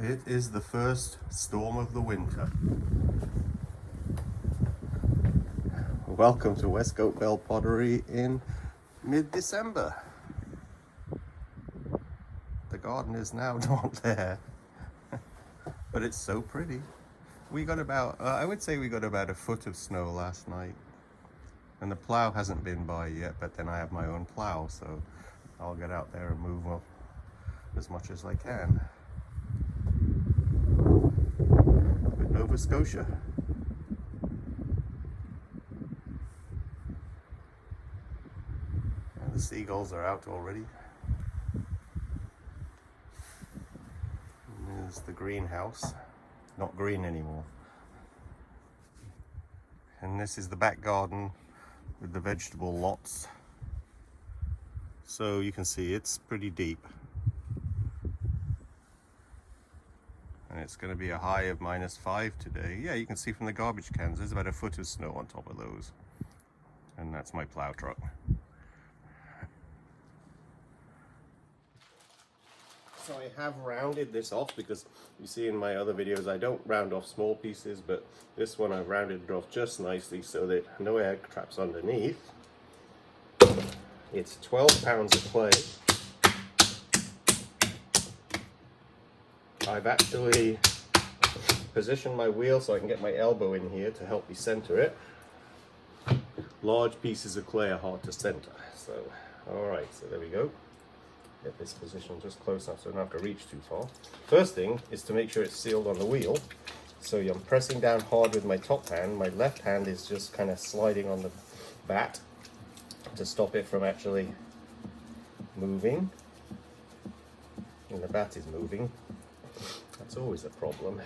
It is the first storm of the winter. Welcome to Westcote Bell Pottery in mid-December. The garden is now not there, but it's so pretty. We got about, I would say we got about a foot of snow last night. And the plow hasn't been by yet, but then I have my own plow, so I'll get out there and move up as much as I can. With Nova Scotia. And the seagulls are out already. And there's the greenhouse. Not green anymore. And this is the back garden with the vegetable lots. So you can see it's pretty deep. And it's going to be a high of -5 today. Yeah, you can see from the garbage cans, there's about a foot of snow on top of those. And that's my plow truck. So I have rounded this off because you see in my other videos I don't round off small pieces, but this one I've rounded it off just nicely so that no air traps underneath. It's 12 pounds of clay. I've actually positioned my wheel so I can get my elbow in here to help me center it. Large pieces of clay are hard to center, so alright, so there we go. Get this position just close enough so I don't have to reach too far. First thing is to make sure it's sealed on the wheel. So I'm pressing down hard with my top hand. My left hand is just kind of sliding on the bat to stop it from actually moving. And the bat is moving. That's always a problem.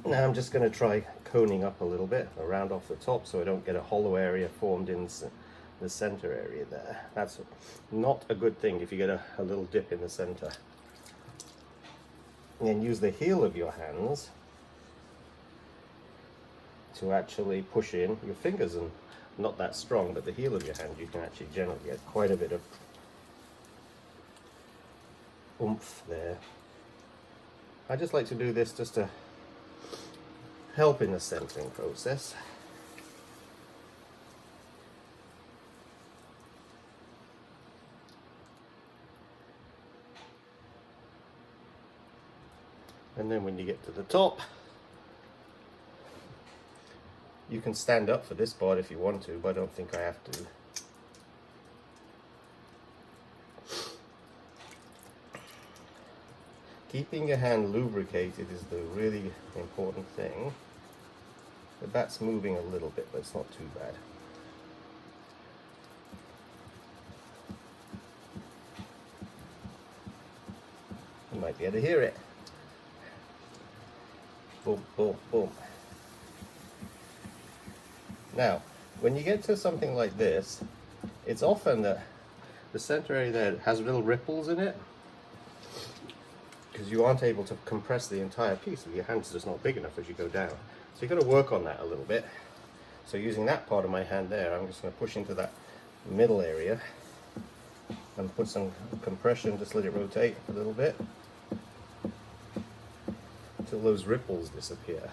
Now I'm just going to try coning up a little bit, around off the top so I don't get a hollow area formed in the center area there. That's not a good thing if you get a little dip in the center. And then use the heel of your hands to actually push in. Your fingers are not that strong, but the heel of your hand you can actually generally get quite a bit of oomph there. I just like to do this just to help in the centering process. And then when you get to the top, you can stand up for this part if you want to, but I don't think I have to. Keeping your hand lubricated is the really important thing. The bat's moving a little bit, but it's not too bad. You might be able to hear it. Boom, boom, boom. Now, when you get to something like this, it's often that the center area there has little ripples in it because you aren't able to compress the entire piece. Your hand's just not big enough as you go down. So you've got to work on that a little bit. So using that part of my hand there, I'm just going to push into that middle area and put some compression, just let it rotate a little bit until those ripples disappear.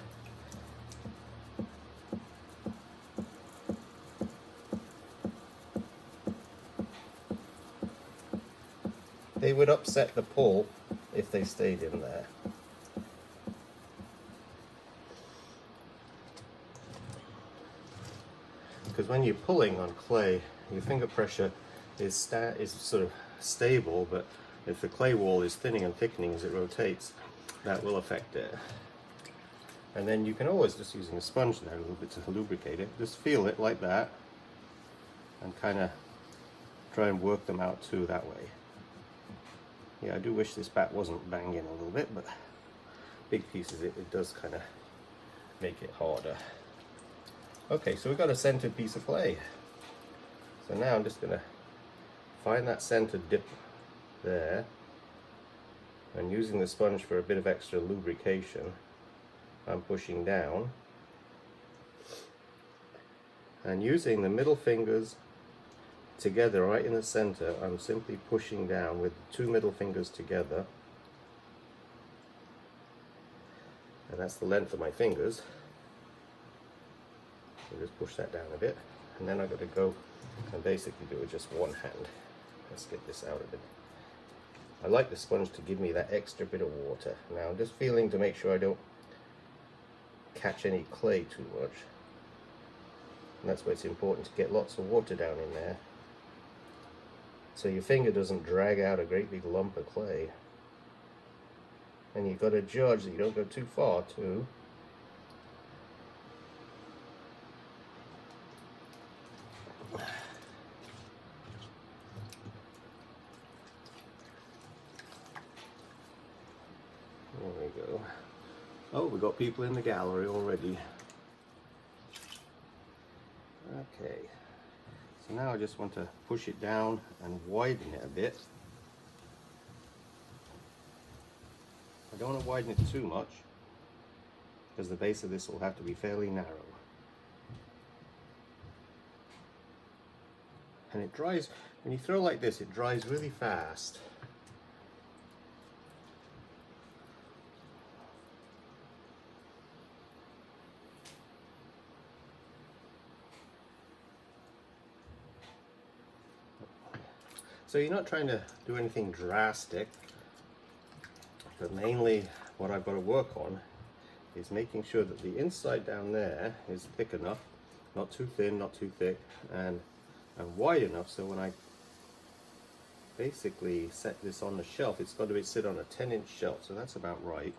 They would upset the pull if they stayed in there. Because when you're pulling on clay, your finger pressure is sort of stable, but if the clay wall is thinning and thickening as it rotates, that will affect it. And then you can always, just using a sponge there a little bit to lubricate it, just feel it like that and kind of try and work them out too that way. Yeah, I do wish this bat wasn't banging a little bit, but big pieces it does kind of make it harder. Okay, so we've got a centered piece of clay. So now I'm just going to find that centered dip there, and using the sponge for a bit of extra lubrication, I'm pushing down. And using the middle fingers together right in the center, I'm simply pushing down with the two middle fingers together and that's the length of my fingers. So just push that down a bit, and then I've got to go and basically do it just one hand. Let's get this out a bit. I like the sponge to give me that extra bit of water. Now I'm just feeling to make sure I don't catch any clay too much. And that's why it's important to get lots of water down in there, so your finger doesn't drag out a great big lump of clay. And you've got to judge that you don't go too far too. There we go. Oh, we've got people in the gallery already. Okay, so now I just want to push it down and widen it a bit. I don't want to widen it too much, because the base of this will have to be fairly narrow. And it dries, when you throw like this, it dries really fast. So you're not trying to do anything drastic, but mainly what I've got to work on is making sure that the inside down there is thick enough, not too thin, not too thick, and wide enough so when I basically set this on the shelf, it's got to sit on a 10-inch shelf, so that's about right.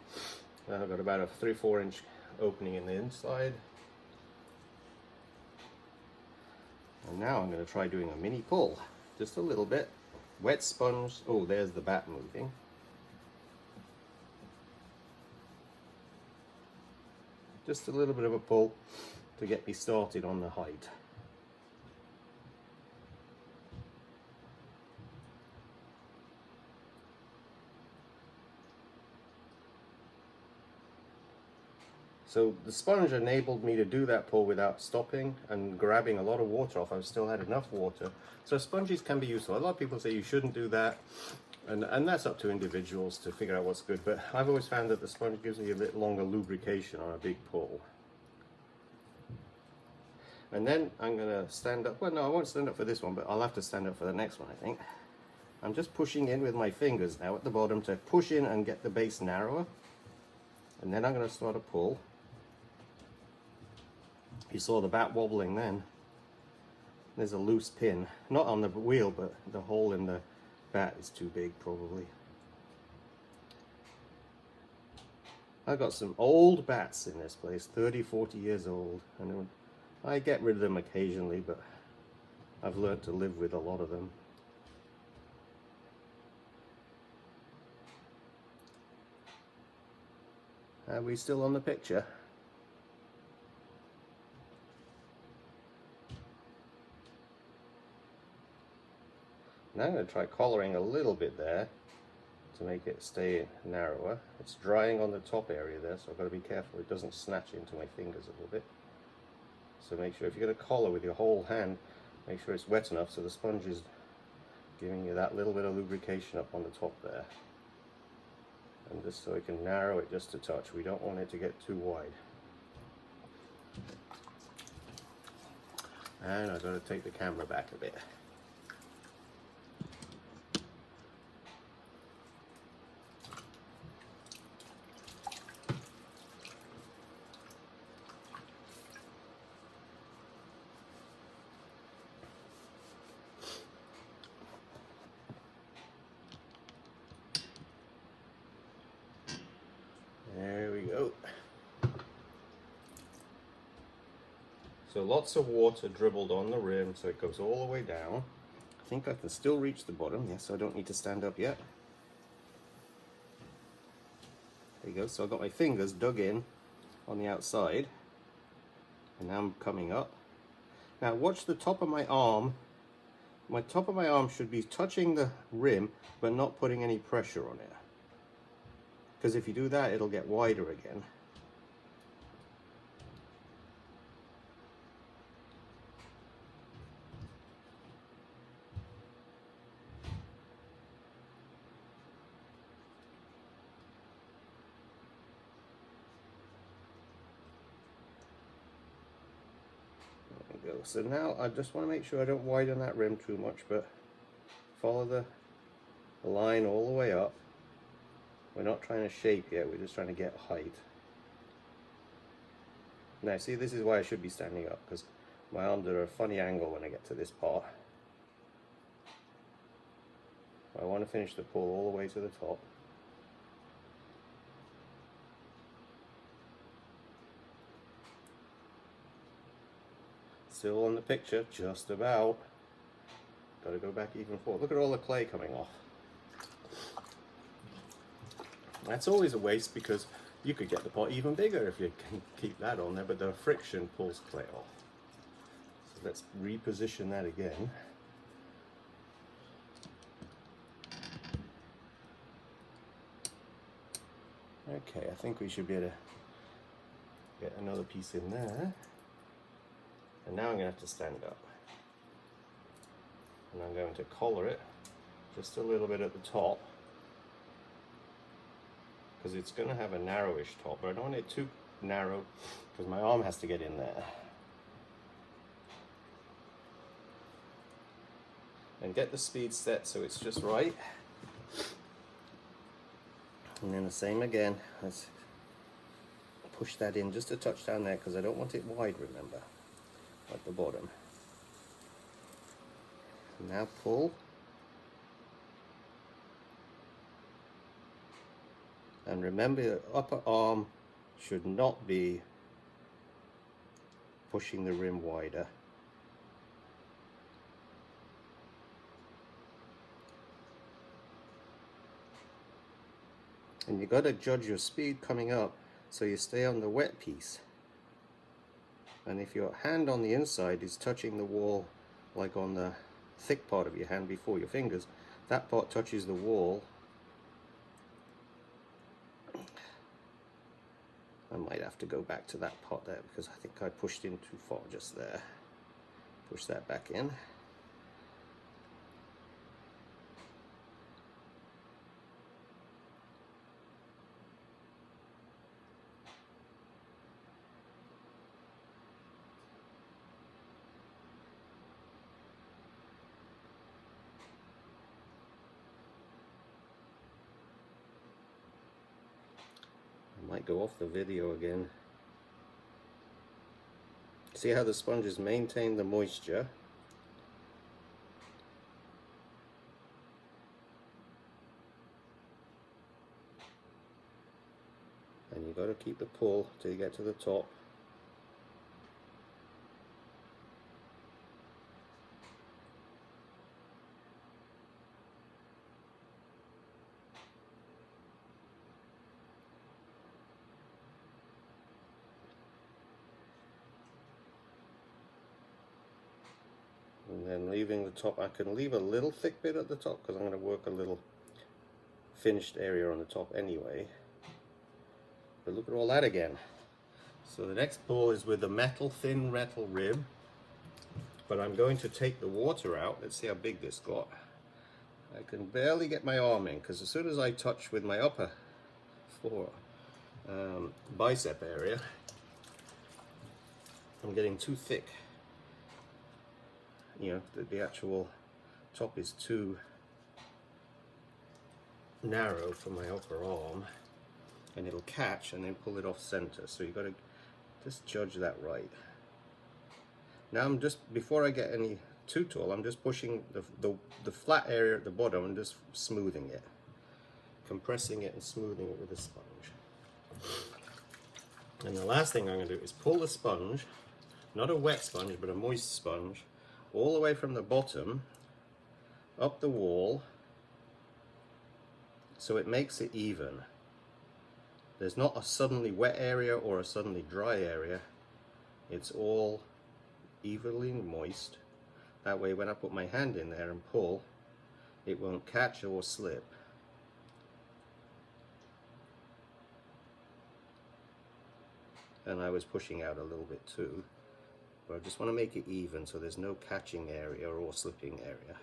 Now I've got about a 3-4 inch opening in the inside. And now I'm going to try doing a mini pull, just a little bit. Wet sponge. Oh, there's the bat moving. Just a little bit of a pull to get me started on the height. So the sponge enabled me to do that pull without stopping and grabbing a lot of water off. I still had enough water. So sponges can be useful. A lot of people say you shouldn't do that, and that's up to individuals to figure out what's good. But I've always found that the sponge gives me a bit longer lubrication on a big pull. And then I'm going to stand up. Well, no, I won't stand up for this one, but I'll have to stand up for the next one, I think. I'm just pushing in with my fingers now at the bottom to push in and get the base narrower. And then I'm going to start a pull. You saw the bat wobbling then. There's a loose pin, not on the wheel, but the hole in the bat is too big probably. I've got some old bats in this place, 30-40 years old, and I get rid of them occasionally, but I've learned to live with a lot of them. Are we still on the picture? Now I'm going to try collaring a little bit there to make it stay narrower. It's drying on the top area there, so I've got to be careful it doesn't snatch into my fingers a little bit. So make sure if you're going to collar with your whole hand, make sure it's wet enough so the sponge is giving you that little bit of lubrication up on the top there. And just so we can narrow it just a touch. We don't want it to get too wide. And I've got to take the camera back a bit. There we go. So lots of water dribbled on the rim, so it goes all the way down. I think I can still reach the bottom. Yes, I don't need to stand up yet. There you go. So I've got my fingers dug in on the outside, and now I'm coming up. Now watch the top of my arm. My top of my arm should be touching the rim, but not putting any pressure on it. Because if you do that, it'll get wider again. we go. So now I just want to make sure I don't widen that rim too much, but follow the line all the way up. We're not trying to shape yet, we're just trying to get height. Now see, this is why I should be standing up, because my arms are at a funny angle when I get to this part. I want to finish the pull all the way to the top. Still on the picture, just about. Got to go back even forward. Look at all the clay coming off. That's always a waste, because you could get the pot even bigger if you can keep that on there, but the friction pulls clay off. So let's reposition that again. Okay, I think we should be able to get another piece in there. And now I'm going to have to stand up. And I'm going to collar it just a little bit at the top, because it's going to have a narrowish top, but I don't want it too narrow because my arm has to get in there. And get the speed set so it's just right. And then the same again. Let's push that in just a touch down there, because I don't want it wide, remember, at the bottom. Now pull. And remember, your upper arm should not be pushing the rim wider. And you got to judge your speed coming up so you stay on the wet piece. And if your hand on the inside is touching the wall, like on the thick part of your hand before your fingers, that part touches the wall. I might have to go back to that part there, because I think I pushed in too far just there. Push that back in. Might go off the video again. See how the sponges maintain the moisture. And you got to keep the pull till you get to the top. And then leaving the top, I can leave a little thick bit at the top because I'm going to work a little finished area on the top anyway. But look at all that again. So the next pull is with the thin metal rib, but I'm going to take the water out. Let's see how big this got. I can barely get my arm in, because as soon as I touch with my upper bicep area, I'm getting too thick. You know, the actual top is too narrow for my upper arm, and it'll catch and then pull it off center. So you've got to just judge that right. Now I'm just, before I get any too tall, I'm just pushing the flat area at the bottom and just smoothing it, compressing it and smoothing it with a sponge. And the last thing I'm going to do is pull the sponge, not a wet sponge but a moist sponge, all the way from the bottom up the wall, so it makes it even. There's not a suddenly wet area or a suddenly dry area. It's all evenly moist. That way when I put my hand in there and pull, it won't catch or slip. And I was pushing out a little bit too. But I just want to make it even so there's no catching area or slipping area.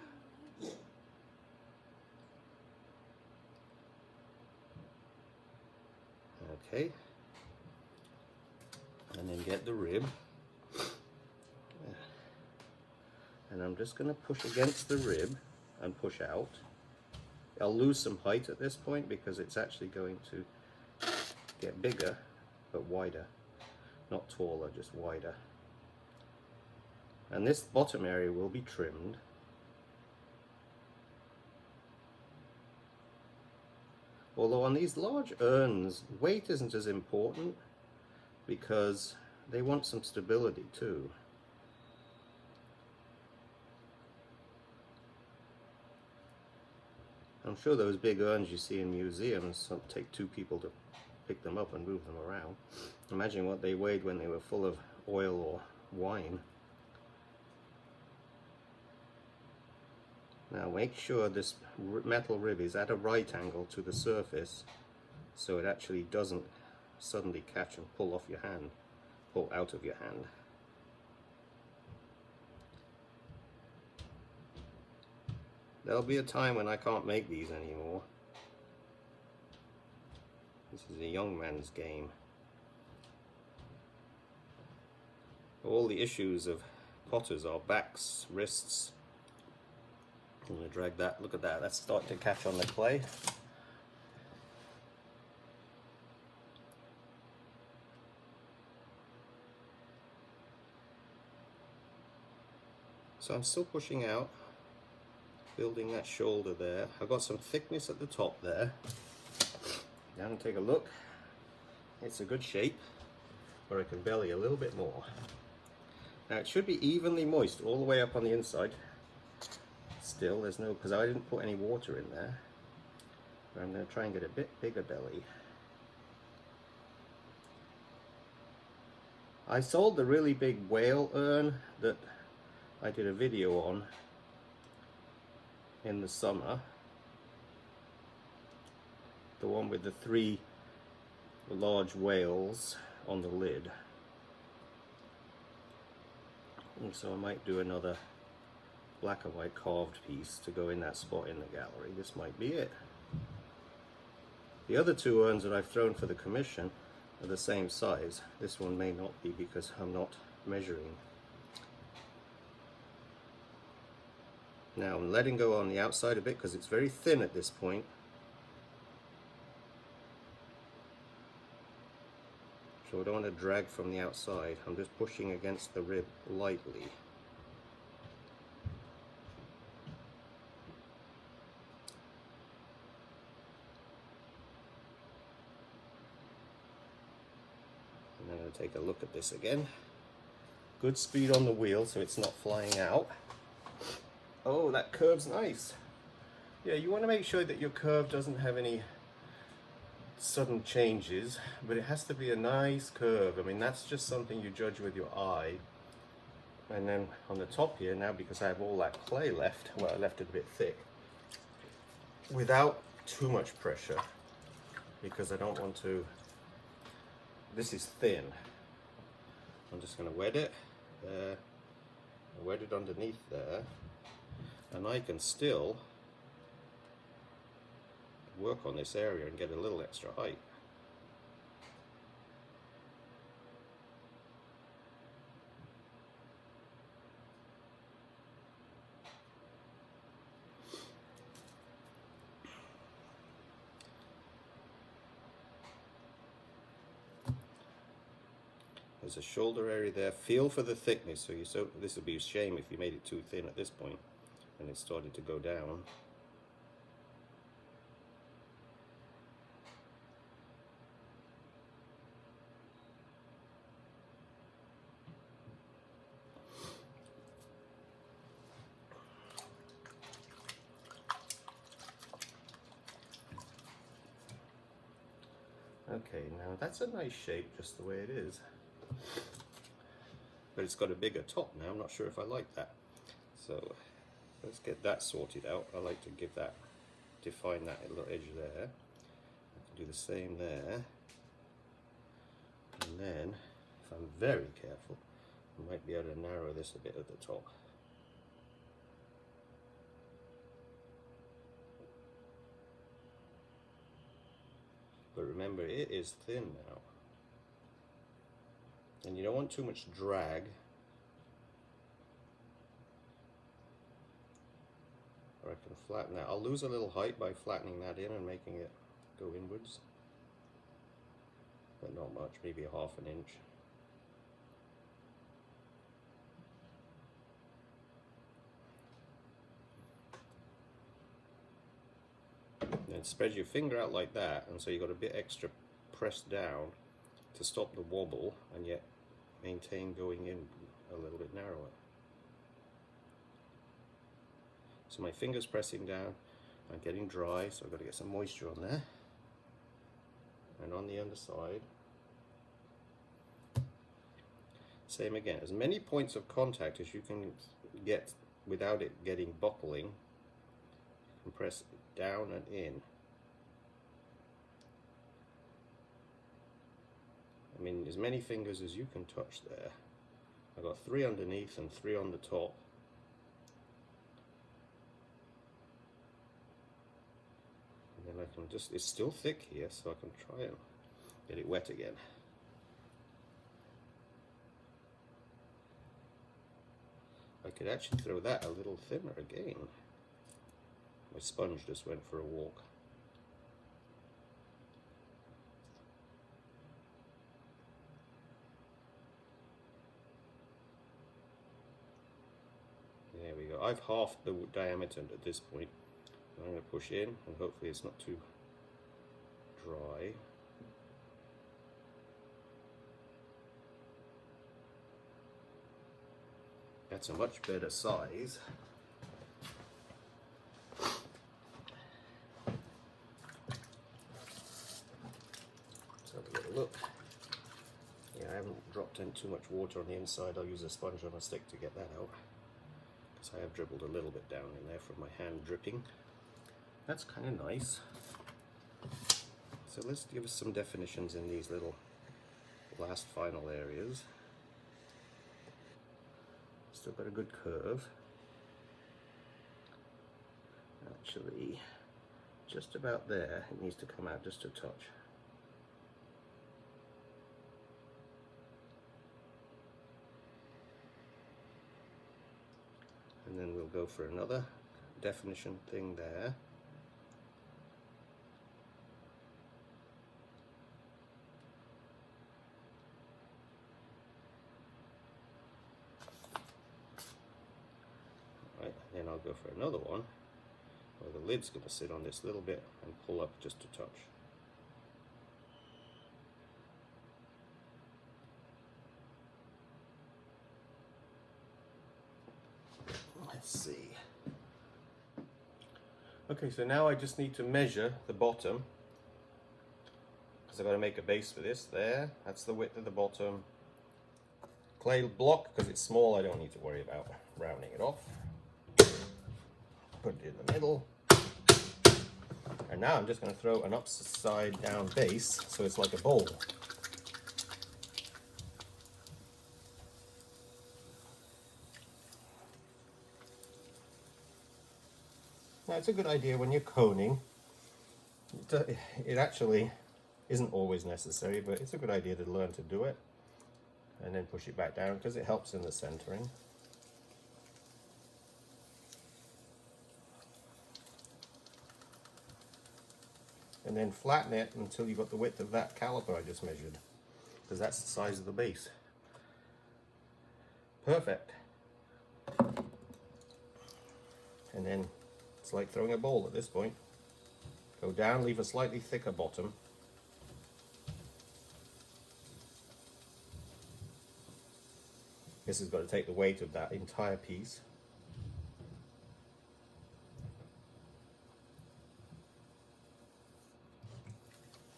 Okay. And then get the rib. And I'm just going to push against the rib and push out. I'll lose some height at this point because it's actually going to get bigger but wider. Not taller, just wider. And this bottom area will be trimmed. Although on these large urns, weight isn't as important because they want some stability too. I'm sure those big urns you see in museums take two people to pick them up and move them around. Imagine what they weighed when they were full of oil or wine. Now make sure this metal rib is at a right angle to the surface so it actually doesn't suddenly catch and pull off your hand, pull out of your hand. There'll be a time when I can't make these anymore. This is a young man's game. All the issues of potters are backs, wrists. I'm going to drag that, look at that, that's starting to catch on the clay. So I'm still pushing out, building that shoulder there. I've got some thickness at the top there. Down and take a look. It's a good shape, where I can belly a little bit more. Now it should be evenly moist all the way up on the inside. Still, there's no, because I didn't put any water in there. But I'm going to try and get a bit bigger belly. I sold the really big whale urn that I did a video on in the summer. The one with the 3 large whales on the lid. And so I might do another black and white carved piece to go in that spot in the gallery. This might be it. The other 2 urns that I've thrown for the commission are the same size. This one may not be because I'm not measuring. Now I'm letting go on the outside a bit because it's very thin at this point. So I don't want to drag from the outside. I'm just pushing against the rib lightly. And I'm going to take a look at this again. Good speed on the wheel so it's not flying out. Oh, that curve's nice. Yeah, you want to make sure that your curve doesn't have any sudden changes, but it has to be a nice curve. I mean, that's just something you judge with your eye. And then on the top here, now because I have all that clay left, well, I left it a bit thick, without too much pressure, because I don't want to, this is thin. I'm just going to wet it there, wet it underneath there, and I can still work on this area and get a little extra height. There's a shoulder area there. Feel for the thickness. So this would be a shame if you made it too thin at this point and it started to go down. Okay, now that's a nice shape just the way it is. But it's got a bigger top now. I'm not sure if I like that. So let's get that sorted out. I like to give that, define that little edge there. I can do the same there. And then, if I'm very careful, I might be able to narrow this a bit at the top. But remember, it is thin now. And you don't want too much drag. flatten that. I'll lose a little height by flattening that in and making it go inwards, but not much, maybe a half an inch. Then spread your finger out like that, and so you've got a bit extra pressed down to stop the wobble and yet maintain going in a little bit narrower. So my finger's pressing down, I'm getting dry, so I've got to get some moisture on there. And on the underside, same again, as many points of contact as you can get without it getting buckling. You can press down and in. I mean, as many fingers as you can touch there. I've got 3 underneath and 3 on the top. And then I can just, it's still thick here, so I can try and get it wet again. I could actually throw that a little thinner again. My sponge just went for a walk. There we go. I've halved the diameter at this point. I'm going to push in and hopefully it's not too dry. That's a much better size. Let's have a little look. Yeah, I haven't dropped in too much water on the inside. I'll use a sponge on a stick to get that out, because I have dribbled a little bit down in there from my hand dripping. That's kind of nice. So let's give us some definitions in these little last final areas. Still got a good curve. Actually, just about there, it needs to come out just a touch. And then we'll go for another definition thing there. Right, then I'll go for another one where the lid's going to sit on this little bit and pull up just a touch. Let's see. Okay, so now I just need to measure the bottom, because I've got to make a base for this. There, that's the width of the bottom. Clay block, because it's small, I don't need to worry about rounding it off. Put it in the middle. And now I'm just going to throw an upside down base, so it's like a bowl. Now it's a good idea when you're coning. It actually isn't always necessary, but it's a good idea to learn to do it and then push it back down, because it helps in the centering. And then flatten it until you've got the width of that caliper I just measured, because that's the size of the base. Perfect. And then it's like throwing a bowl at this point. Go down, leave a slightly thicker bottom. This has got to take the weight of that entire piece.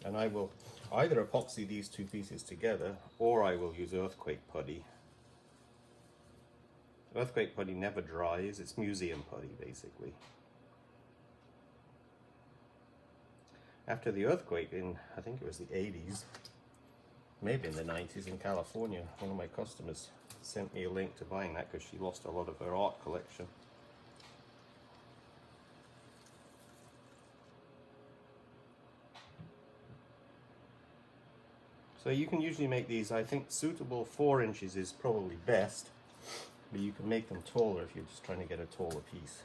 And I will either epoxy these two pieces together, or I will use earthquake putty. Earthquake putty never dries, it's museum putty basically. After the earthquake in, I think it was the 80s, maybe in the 90s in California, one of my customers sent me a link to buying that because she lost a lot of her art collection. So you can usually make these, I think suitable 4 inches is probably best, but you can make them taller if you're just trying to get a taller piece.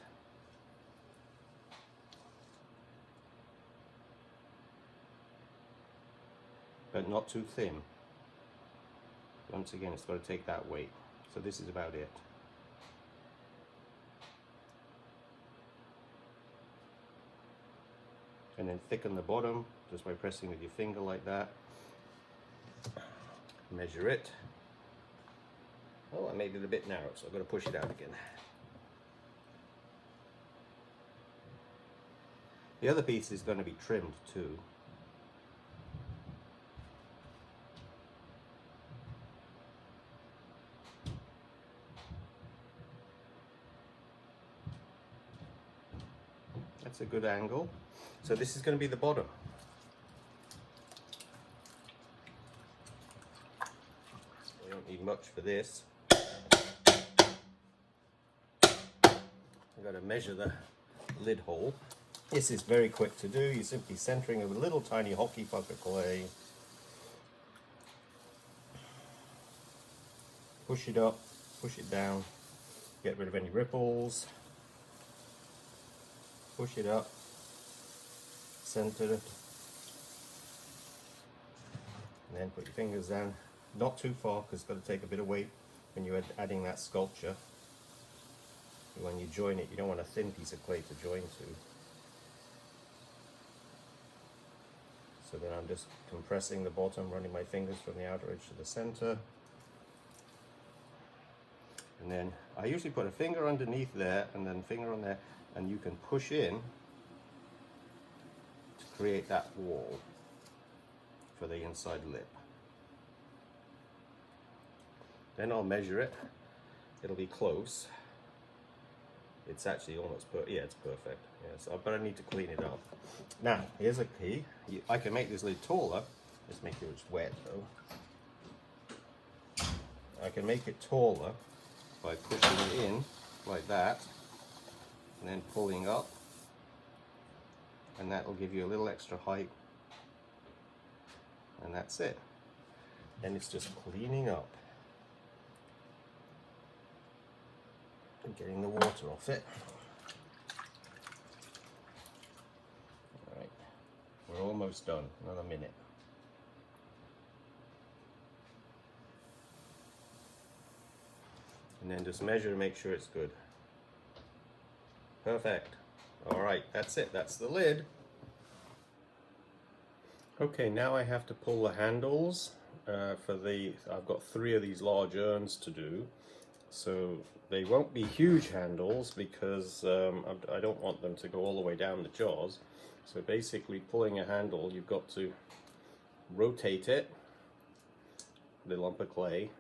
but not too thin. Once again, it's got to take that weight. So this is about it. And then thicken the bottom just by pressing with your finger like that. Measure it. Oh, I made it a bit narrow, so I've got to push it out again. The other piece is going to be trimmed too. That's a good angle. So this is going to be the bottom. We don't need much for this. I've got to measure the lid hole. This is very quick to do. You're simply centering a little tiny hockey puck of clay. Push it up, push it down, get rid of any ripples. Push it up, center it, and then put your fingers down. Not too far, because it's got to take a bit of weight when you're adding that sculpture. When you join it, you don't want a thin piece of clay to join to. So then I'm just compressing the bottom, running my fingers from the outer edge to the center. And then I usually put a finger underneath there and then finger on there, and you can push in to create that wall for the inside lip. Then I'll measure it. It'll be close. It's actually almost yeah, it's perfect. Yes, but I need to clean it up. Now, here's a key. I can make this lid taller. Just make sure it's wet though. I can make it taller by pushing it in like that, and then pulling up, and that will give you a little extra height, and that's it. And it's just cleaning up and getting the water off it. Alright, we're almost done, another minute. And then just measure and make sure it's good. Perfect. Alright, that's it, that's the lid. Okay, now I have to pull the handles I've got 3 of these large urns to do. So they won't be huge handles because I don't want them to go all the way down the jaws. So basically pulling a handle, you've got to rotate it, the lump of clay,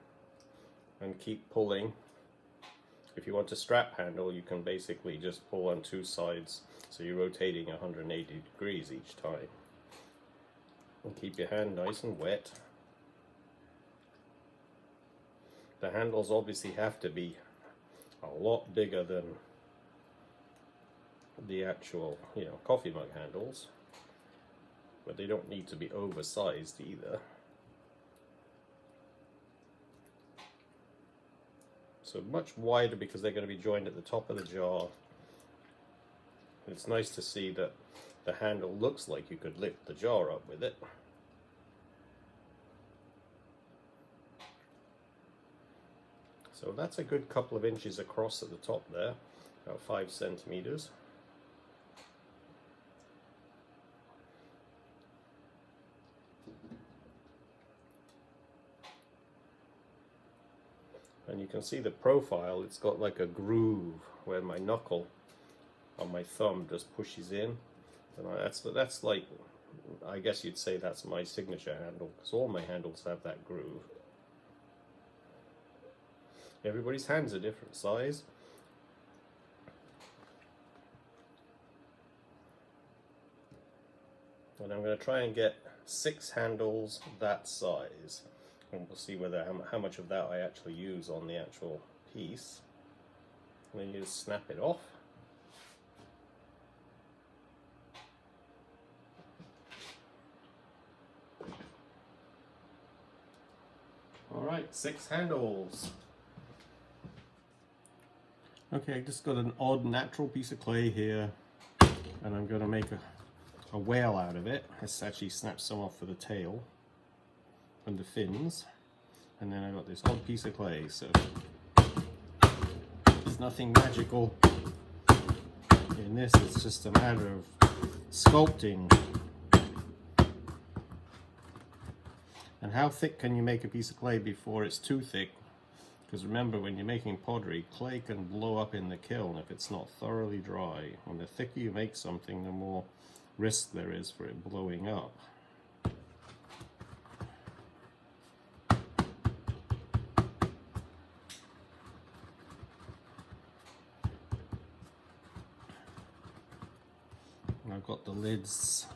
and keep pulling. If you want a strap handle, you can basically just pull on 2 sides, so you're rotating 180 degrees each time. And keep your hand nice and wet. The handles obviously have to be a lot bigger than the actual, coffee mug handles, but they don't need to be oversized either. So much wider because they're going to be joined at the top of the jar. It's nice to see that the handle looks like you could lift the jar up with it. So that's a good couple of inches across at the top there, about 5 centimeters. And you can see the profile, it's got like a groove where my knuckle on my thumb just pushes in. And that's like, I guess you'd say that's my signature handle, because all my handles have that groove. Everybody's hands are different size. And I'm going to try and get 6 handles that size. And we'll see how much of that I actually use on the actual piece. And then you just snap it off. Alright, 6 handles. Okay, I just got an odd natural piece of clay here, and I'm going to make a whale out of it. This actually snaps some off for the tail. and the fins, and then I got this odd piece of clay, so there's nothing magical in this. It's just a matter of sculpting. And how thick can you make a piece of clay before it's too thick? Because remember, when you're making pottery, clay can blow up in the kiln if it's not thoroughly dry. And the thicker you make something, the more risk there is for it blowing up. And I've got the lids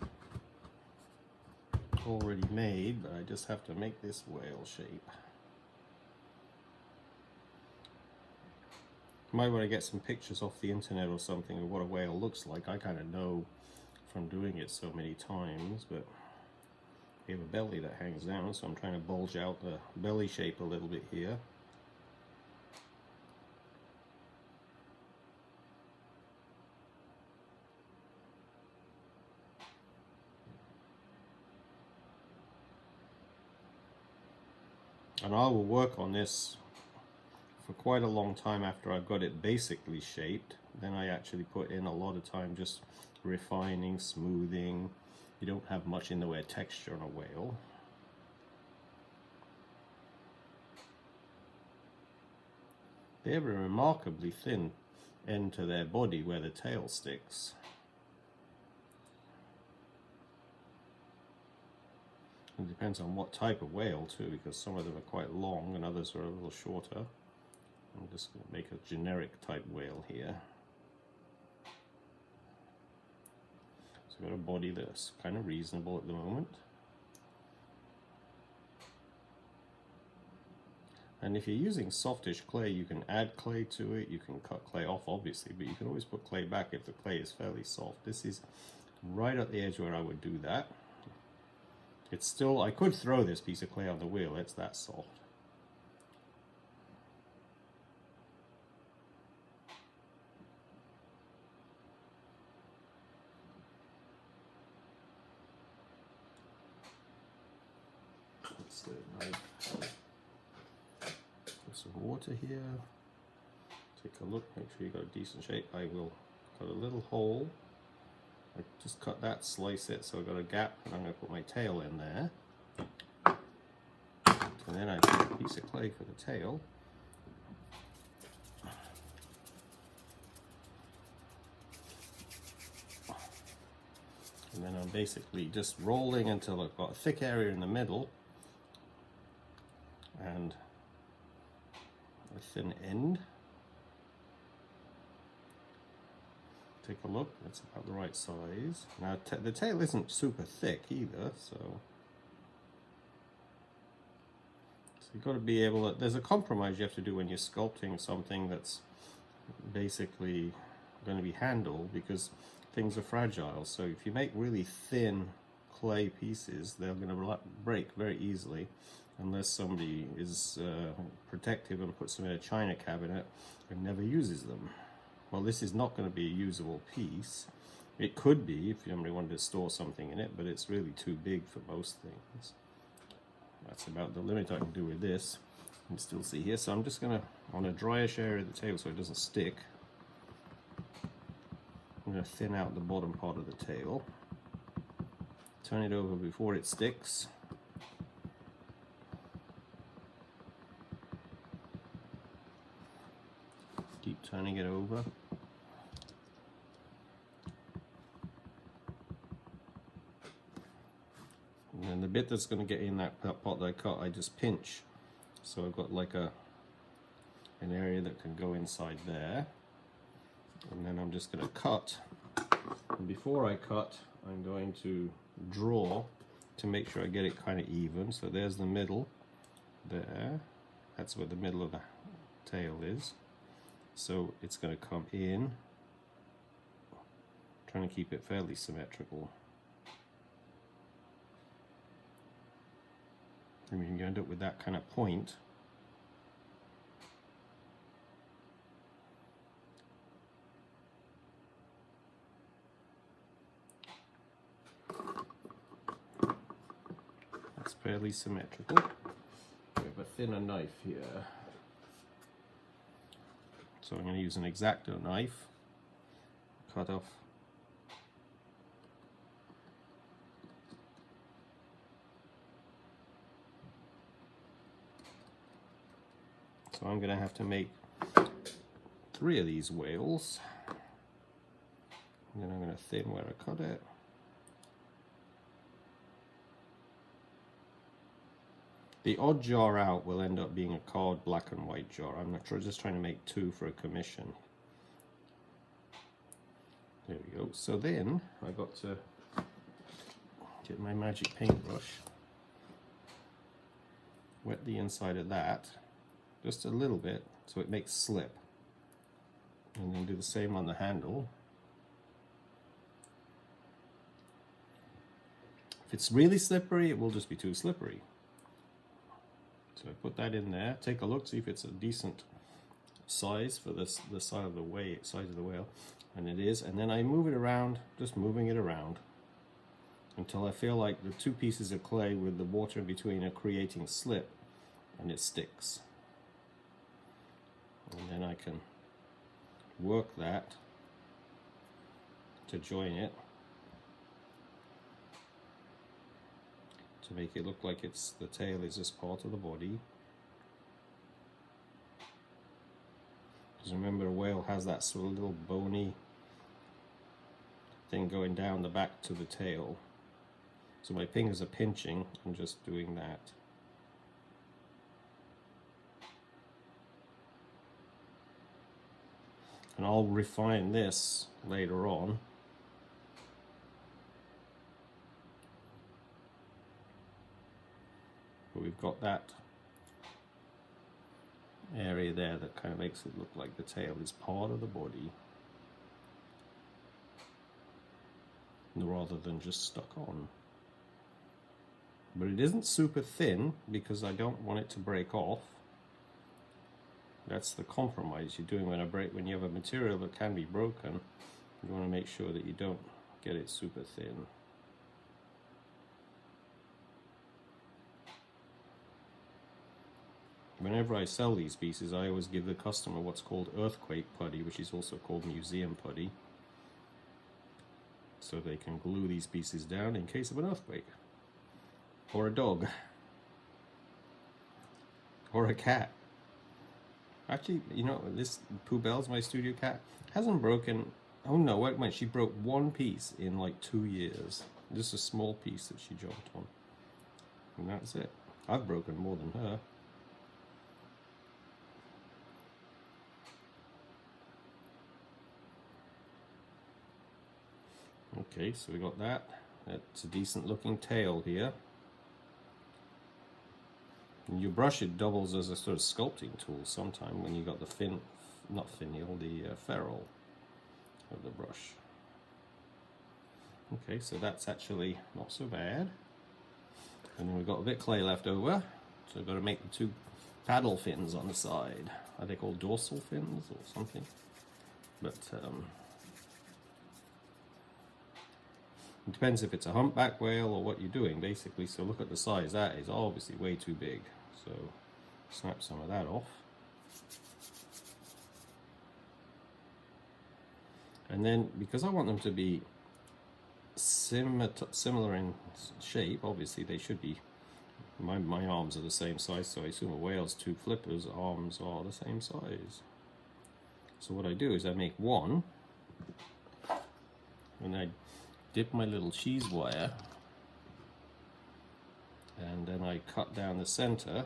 already made, but I just have to make this whale shape. You might want to get some pictures off the internet or something of what a whale looks like. I kind of know from doing it so many times, but we have a belly that hangs down, so I'm trying to bulge out the belly shape a little bit here. And I will work on this for quite a long time after I've got it basically shaped. Then I actually put in a lot of time just refining, smoothing. You don't have much in the way of texture on a whale. They have a remarkably thin end to their body where the tail sticks. It depends on what type of whale too, because some of them are quite long and others are a little shorter. I'm just going to make a generic type whale here. So I've got a body that's kind of reasonable at the moment. And if you're using softish clay, you can add clay to it. You can cut clay off, obviously, but you can always put clay back if the clay is fairly soft. This is right at the edge where I would do that. It's still, I could throw this piece of clay on the wheel, it's that soft. Let's put some water here. Take a look, make sure you got a decent shape. I will cut a little hole. I just cut that, slice it, so I've got a gap, and I'm going to put my tail in there. And then I take a piece of clay for the tail. And then I'm basically just rolling until I've got a thick area in the middle and a thin end. Take a look, that's about the right size. Now the tail isn't super thick either, so you've got to be able to, there's a compromise you have to do when you're sculpting something that's basically going to be handled, because things are fragile. So if you make really thin clay pieces, they're going to break very easily unless somebody is protective and puts them in a china cabinet and never uses them. Well, this is not going to be a usable piece. It could be if somebody wanted to store something in it, but it's really too big for most things. That's about the limit I can do with this. You can still see here. So I'm just going to, on a dryish area of the tail so it doesn't stick, I'm going to thin out the bottom part of the tail. Turn it over before it sticks. Keep turning it over. And then the bit that's going to get in that pot that I cut, I just pinch. So I've got like an area that can go inside there. And then I'm just going to cut. And before I cut, I'm going to draw to make sure I get it kind of even. So there's the middle there. That's where the middle of the tail is. So it's going to come in, trying to keep it fairly symmetrical. I mean, you end up with that kind of point. That's fairly symmetrical. We have a thinner knife here. So I'm going to use an X-Acto knife, cut off so I'm going to have to make 3 of these whales, and then I'm going to thin where I cut it. The odd jar out will end up being a card black and white jar. I'm just trying to make 2 for a commission. There we go. So then I got to get my magic paintbrush, wet the inside of that just a little bit so it makes slip, and then do the same on the handle. If it's really slippery, it will just be too slippery. So I put that in there, take a look, see if it's a decent size for the size of the whale, and it is. And then I move it around, just moving it around until I feel like the 2 pieces of clay with the water in between are creating slip, and it sticks. And then I can work that to join it to make it look like the tail is just part of the body. Because remember, a whale has that sort of little bony thing going down the back to the tail. So my fingers are pinching and just doing that. And I'll refine this later on. But we've got that area there that kind of makes it look like the tail is part of the body rather than just stuck on. But it isn't super thin because I don't want it to break off. That's the compromise you're doing when you have a material that can be broken. You want to make sure that you don't get it super thin. Whenever I sell these pieces, I always give the customer what's called earthquake putty, which is also called museum putty, so they can glue these pieces down in case of an earthquake, or a dog, or a cat. Actually, you know, this Pooh Belle's my studio cat, hasn't broken, oh no, wait, she broke 1 piece in like 2 years. Just a small piece that she jumped on. And that's it. I've broken more than her. Okay, so we got that. That's a decent looking tail here. And your brush, it doubles as a sort of sculpting tool sometime when you got the the ferrule of the brush. Okay, so that's actually not so bad. And then we've got a bit of clay left over, so we've got to make the 2 paddle fins on the side. Are they called dorsal fins or something? But it depends if it's a humpback whale or what you're doing, basically. So look at the size. That is obviously way too big. So snap some of that off. And then, because I want them to be similar in shape, obviously they should be, my arms are the same size, so I assume a whale's 2 flippers' arms are the same size. So what I do is I make 1, and I dip my little cheese wire, and then I cut down the center,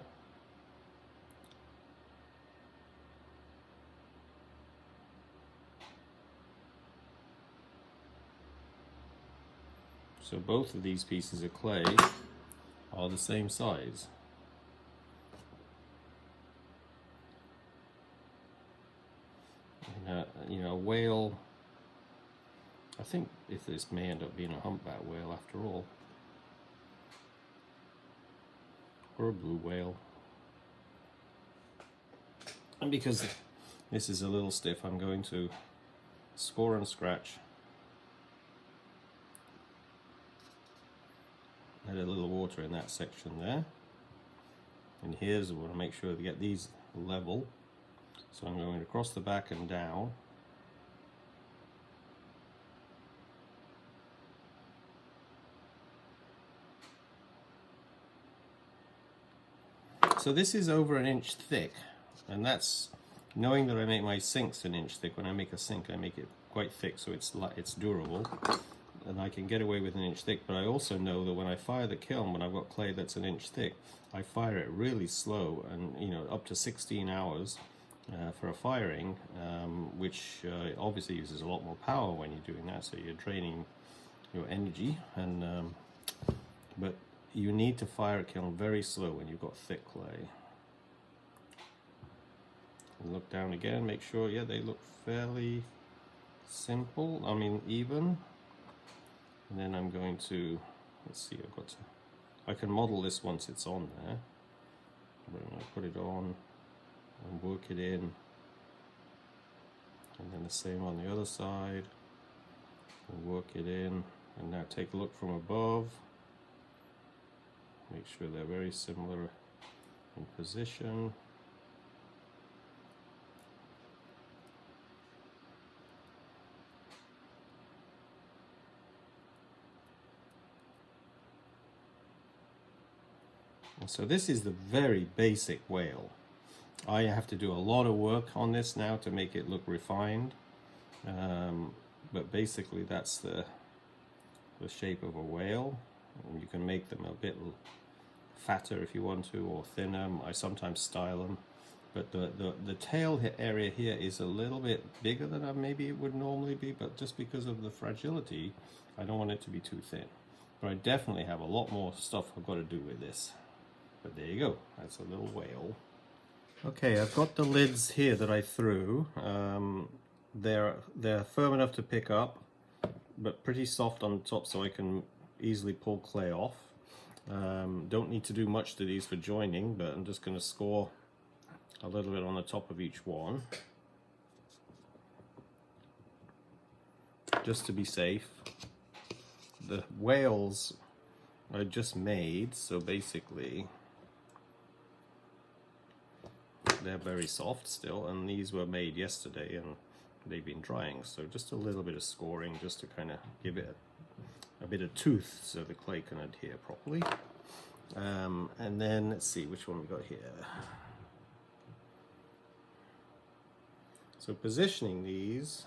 so both of these pieces of clay are the same size. And, you know, a whale, I think if this may end up being a humpback whale after all, or a blue whale. And because this is a little stiff, I'm going to score and scratch Add a little water in that section there. And here's, we want to make sure we get these level. So I'm going across the back and down. So this is over an inch thick, and that's knowing that I make my sinks an inch thick. When I make a sink, I make it quite thick so it's durable, and I can get away with an inch thick. But I also know that when I fire the kiln, when I've got clay that's an inch thick, I fire it really slow, and up to 16 hours for a firing, which obviously uses a lot more power when you're doing that. So you're draining your energy, and but you need to fire a kiln very slow when you've got thick clay. And look down again, make sure, yeah, they look fairly simple, even. And then I'm going to, let's see, I can model this once it's on there. But I'm going to put it on and work it in. And then the same on the other side. And work it in. And now take a look from above. Make sure they're very similar in position. And so this is the very basic whale. I have to do a lot of work on this now to make it look refined. But basically that's the shape of a whale. And you can make them a bit fatter if you want to, or thinner. I sometimes style them, but the tail area here is a little bit bigger than maybe it would normally be, but just because of the fragility, I don't want it to be too thin. But I definitely have a lot more stuff I've got to do with this. But there you go, that's a little whale. Okay, I've got the lids here that I threw. They're firm enough to pick up, but pretty soft on the top, so I can easily pull clay off. Don't need to do much to these for joining, but I'm just going to score a little bit on the top of each one, just to be safe. The whales I just made, so basically they're very soft still, and these were made yesterday and they've been drying, so just a little bit of scoring just to kind of give it a bit of tooth so the clay can adhere properly. And then let's see which one we got here. So positioning these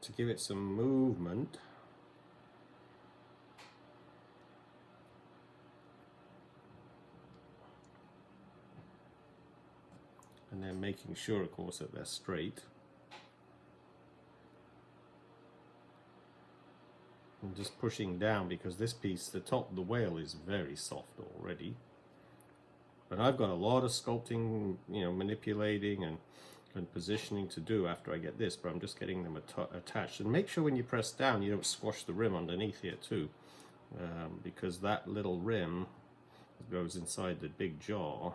to give it some movement. And then making sure, of course, that they're straight. And just pushing down, because this piece, the top of the whale, is very soft already. But I've got a lot of sculpting, manipulating and positioning to do after I get this, but I'm just getting them attached. And make sure when you press down, you don't squash the rim underneath here too, because that little rim that goes inside the big jaw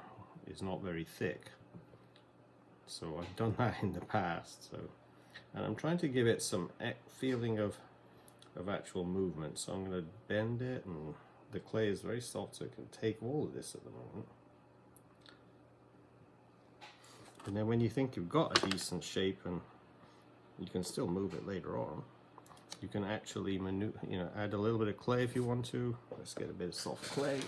is not very thick. So I've done that in the past. And I'm trying to give it some feeling of actual movement. So I'm going to bend it, and the clay is very soft, so it can take all of this at the moment. And then when you think you've got a decent shape, and you can still move it later on, you can actually add a little bit of clay if you want to. Let's get a bit of soft clay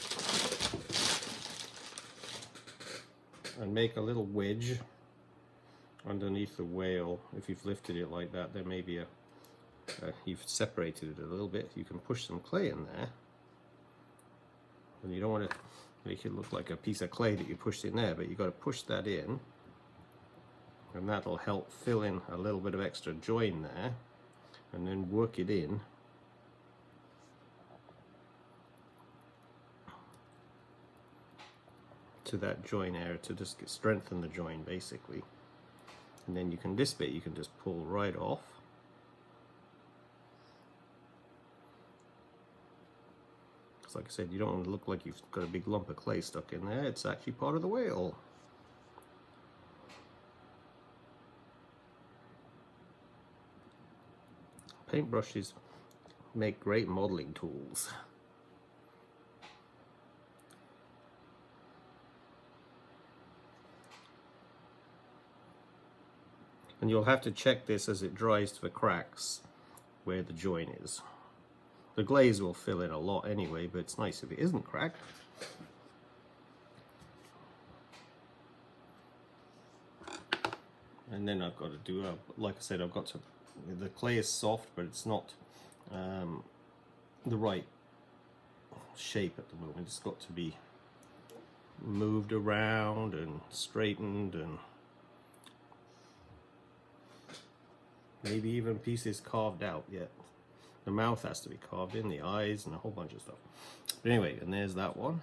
and make a little wedge underneath the whale. If you've lifted it like that, there may be you've separated it a little bit. You can push some clay in there, and you don't want to make it look like a piece of clay that you pushed in there, but you've got to push that in, and that'll help fill in a little bit of extra join there, and then work it in. To that join area to just strengthen the join basically. And then this bit you can just pull right off. Because like I said, you don't want to look like you've got a big lump of clay stuck in there. It's actually part of the whale. Paintbrushes make great modeling tools. And you'll have to check this as it dries to the cracks where the joint is. The glaze will fill in a lot anyway, but it's nice if it isn't cracked. And then I've got to do, like I said, the clay is soft, but it's not the right shape at the moment. It's got to be moved around and straightened, and maybe even pieces carved out yet. The mouth has to be carved in, the eyes, and a whole bunch of stuff. But anyway, and there's that one.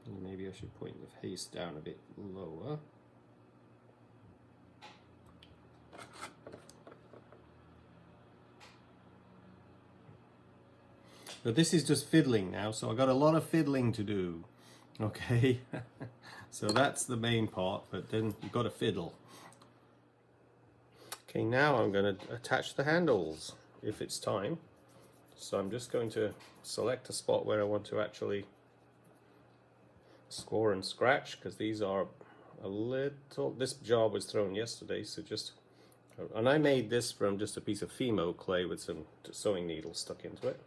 And maybe I should point the face down a bit lower. But this is just fiddling now, so I've got a lot of fiddling to do. Okay, so that's the main part, but then you've got to fiddle. Okay, now I'm going to attach the handles if it's time. So I'm just going to select a spot where I want to actually score and scratch, because these are a little, this job was thrown yesterday, so just, and I made this from just a piece of Fimo clay with some sewing needles stuck into it.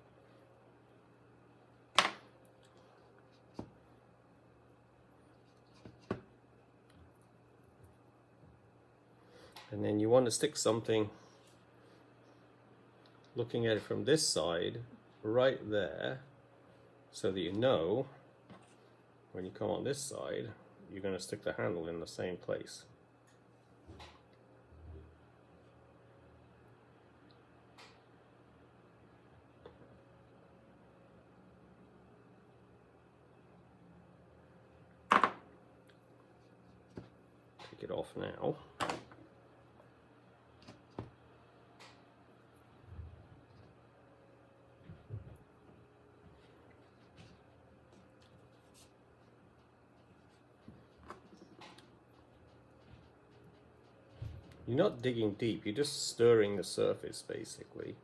And then you want to stick something, looking at it from this side, right there, so that you know when you come on this side, you're going to stick the handle in the same place. Take it off now. You're not digging deep, you're just stirring the surface basically.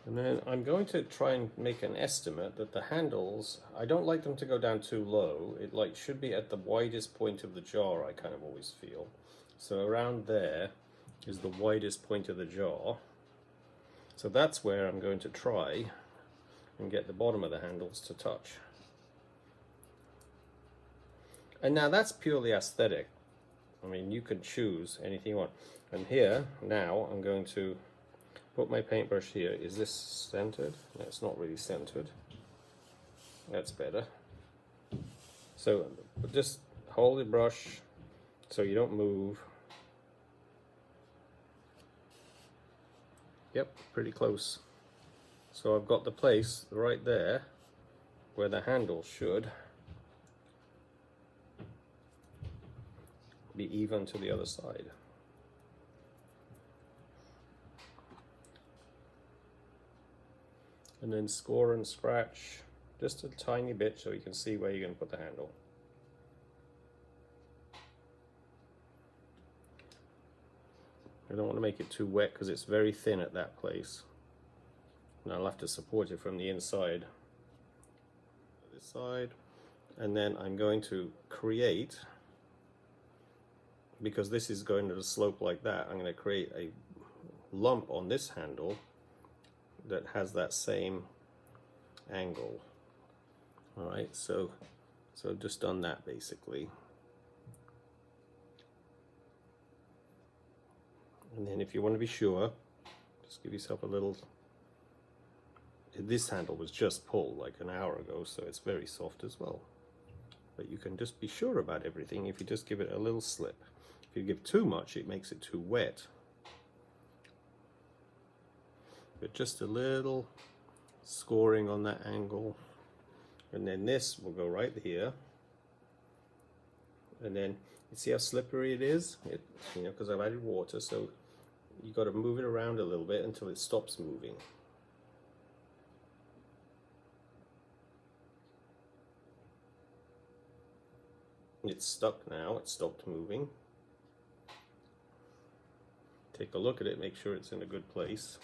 And then I'm going to try and make an estimate that the handles, I don't like them to go down too low. It should be at the widest point of the jar, I kind of always feel. So around there is the widest point of the jar. So that's where I'm going to try and get the bottom of the handles to touch. And now that's purely aesthetic. I mean, you can choose anything you want. And here, now, I'm going to put my paintbrush here. Is this centered? No, it's not really centered. That's better. So just hold the brush so you don't move. Yep, pretty close. So I've got the place right there where the handle should be even to the other side. And then score and scratch just a tiny bit so you can see where you're going to put the handle. I don't want to make it too wet because it's very thin at that place. And I'll have to support it from the inside, this side, and then I'm going to create, because this is going to slope like that, I'm going to create a lump on this handle that has that same angle. All right, so I've just done that basically. And then if you want to be sure, just give yourself a little. This handle was just pulled like an hour ago, so it's very soft as well. But you can just be sure about everything if you just give it a little slip. If you give too much, it makes it too wet. But just a little scoring on that angle. And then this will go right here. And then you see how slippery it is? You know, because I've added water, so you've got to move it around a little bit until it stops moving. It's stuck now, it stopped moving. Take a look at it, make sure it's in a good place.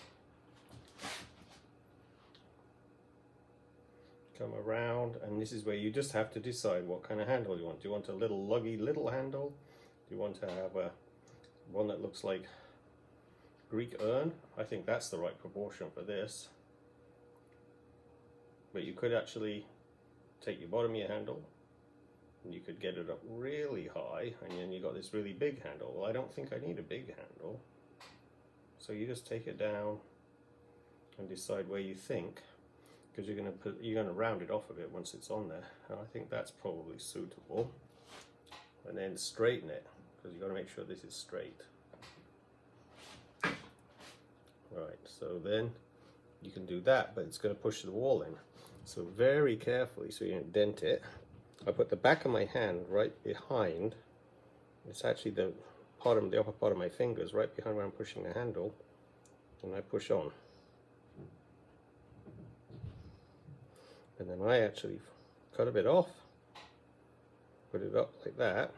Come around, and this is where you just have to decide what kind of handle you want. Do you want a little luggy little handle? Do you want to have one that looks like Greek urn? I think that's the right proportion for this. But you could actually take your bottom of your handle and you could get it up really high, and then you got this really big handle. Well, I don't think I need a big handle. So you just take it down and decide where you think, because you're gonna round it off a bit once it's on there. And I think that's probably suitable. And then straighten it, because you've got to make sure this is straight. Right, so then you can do that, but it's going to push the wall in. So very carefully, so you don't dent it. I put the back of my hand right behind. It's actually the upper part of my fingers right behind where I'm pushing the handle, and I push on. And then I actually cut a bit off, put it up like that.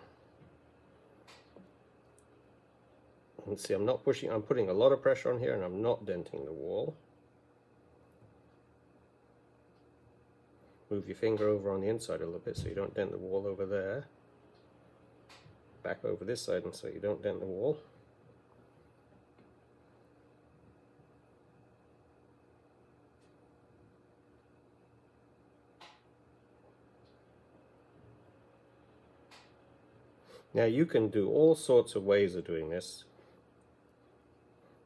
And see, I'm not pushing, I'm putting a lot of pressure on here, and I'm not denting the wall. Move your finger over on the inside a little bit so you don't dent the wall over there. Back over this side, and so you don't dent the wall. Now you can do all sorts of ways of doing this.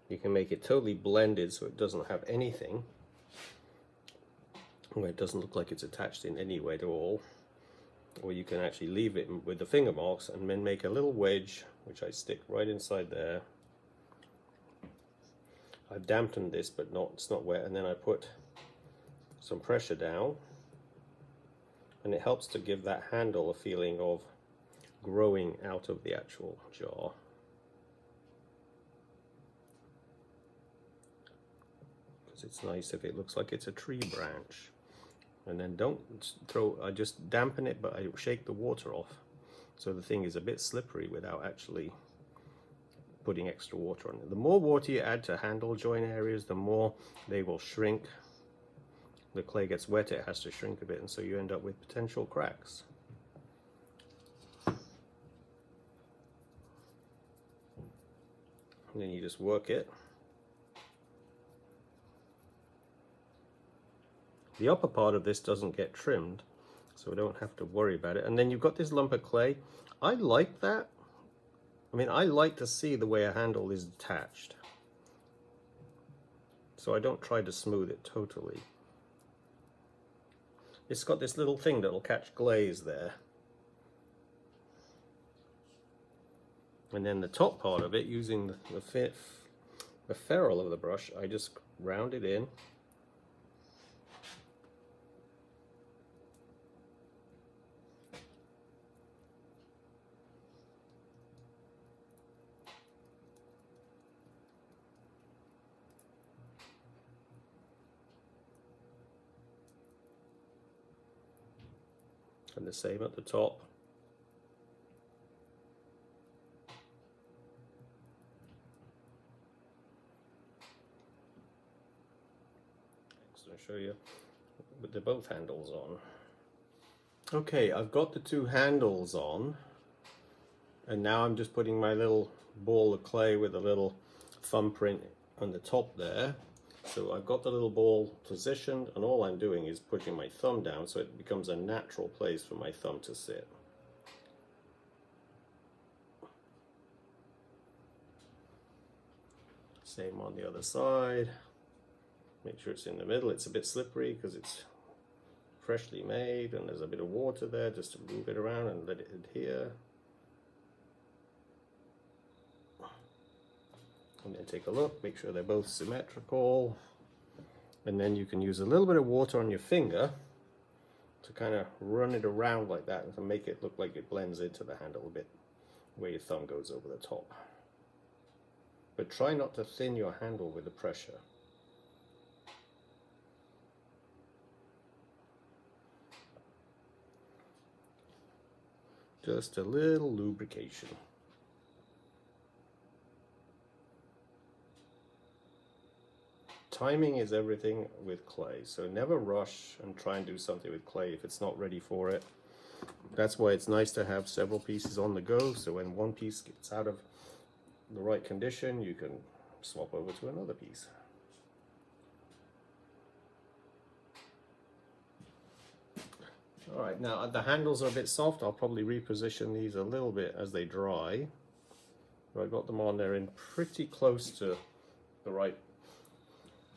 You can make it totally blended so it doesn't have anything, where it doesn't look like it's attached in any way at all. Or you can actually leave it with the finger marks and then make a little wedge, which I stick right inside there. I've dampened this, but it's not wet, and then I put some pressure down, and it helps to give that handle a feeling of growing out of the actual jar. Because it's nice if it looks like it's a tree branch. And then don't throw, I just dampen it, but I shake the water off. So the thing is a bit slippery without actually putting extra water on it. The more water you add to handle joint areas, the more they will shrink. The clay gets wet, it has to shrink a bit, and so you end up with potential cracks. And then you just work it. The upper part of this doesn't get trimmed, so we don't have to worry about it. And then you've got this lump of clay. I like that. I mean, I like to see the way a handle is attached. So I don't try to smooth it totally. It's got this little thing that'll catch glaze there. And then the top part of it, using the ferrule of the brush, I just round it in. And the same at the top. Next I'll show you with the both handles on. Okay, I've got the two handles on, and now I'm just putting my little ball of clay with a little thumbprint on the top there. So I've got the little ball positioned, and all I'm doing is putting my thumb down so it becomes a natural place for my thumb to sit. Same on the other side. Make sure it's in the middle. It's a bit slippery because it's freshly made and there's a bit of water there, just to move it around and let it adhere. And then take a look, make sure they're both symmetrical, and then you can use a little bit of water on your finger to kind of run it around like that to make it look like it blends into the handle a bit where your thumb goes over the top. But try not to thin your handle with the pressure. Just a little lubrication. Timing is everything with clay, so never rush and try and do something with clay if it's not ready for it. That's why it's nice to have several pieces on the go, so when one piece gets out of the right condition, you can swap over to another piece. All right, now the handles are a bit soft. I'll probably reposition these a little bit as they dry. But I got them on there in pretty close to the right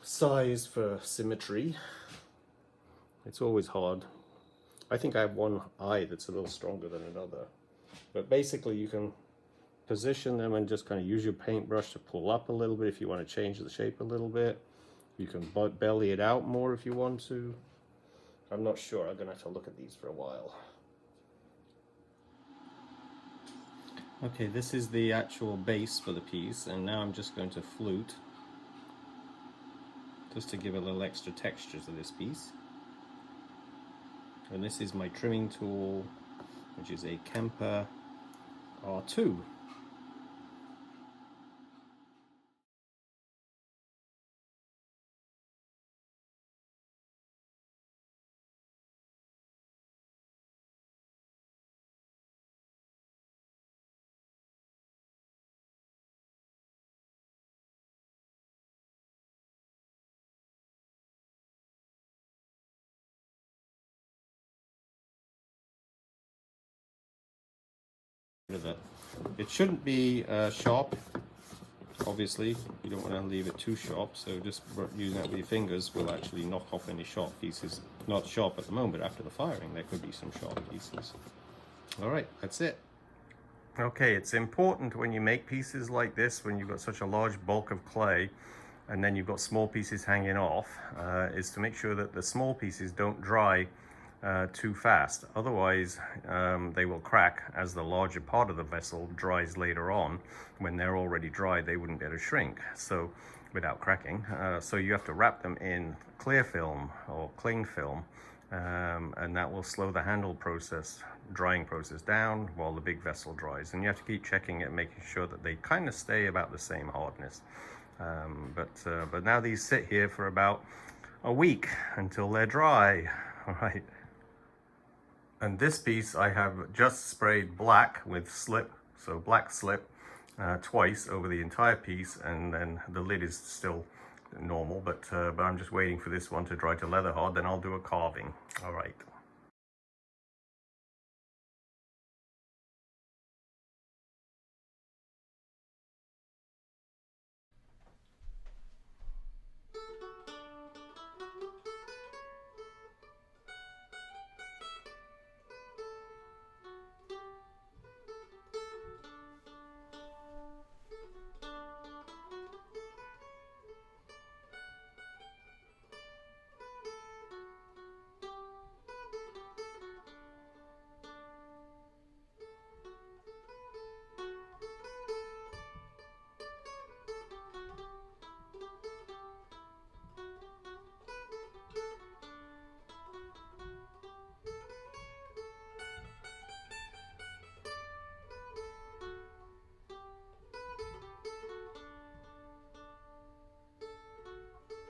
size for symmetry. It's always hard. I think I have one eye that's a little stronger than another. But basically you can position them and just kind of use your paintbrush to pull up a little bit if you want to change the shape a little bit. You can belly it out more if you want to. I'm not sure. I'm going to have to look at these for a while. Okay, this is the actual base for the piece, and now I'm just going to flute just to give a little extra texture to this piece. And this is my trimming tool, which is a Kemper R2. It shouldn't be sharp, obviously. You don't want to leave it too sharp, so just using that with your fingers will actually knock off any sharp pieces. Not sharp at the moment, but after the firing there could be some sharp pieces. Alright, that's it. Okay, it's important when you make pieces like this, when you've got such a large bulk of clay and then you've got small pieces hanging off, is to make sure that the small pieces don't dry too fast. Otherwise they will crack as the larger part of the vessel dries later on. When they're already dry, they wouldn't be able to shrink so without cracking. So you have to wrap them in clear film or cling film, and that will slow the handle process, drying process down while the big vessel dries. And you have to keep checking it, making sure that they kind of stay about the same hardness. But now these sit here for about a week until they're dry. All right. And this piece I have just sprayed black with slip, so black slip twice over the entire piece, and then the lid is still normal, but I'm just waiting for this one to dry to leather hard, then I'll do a carving. All right.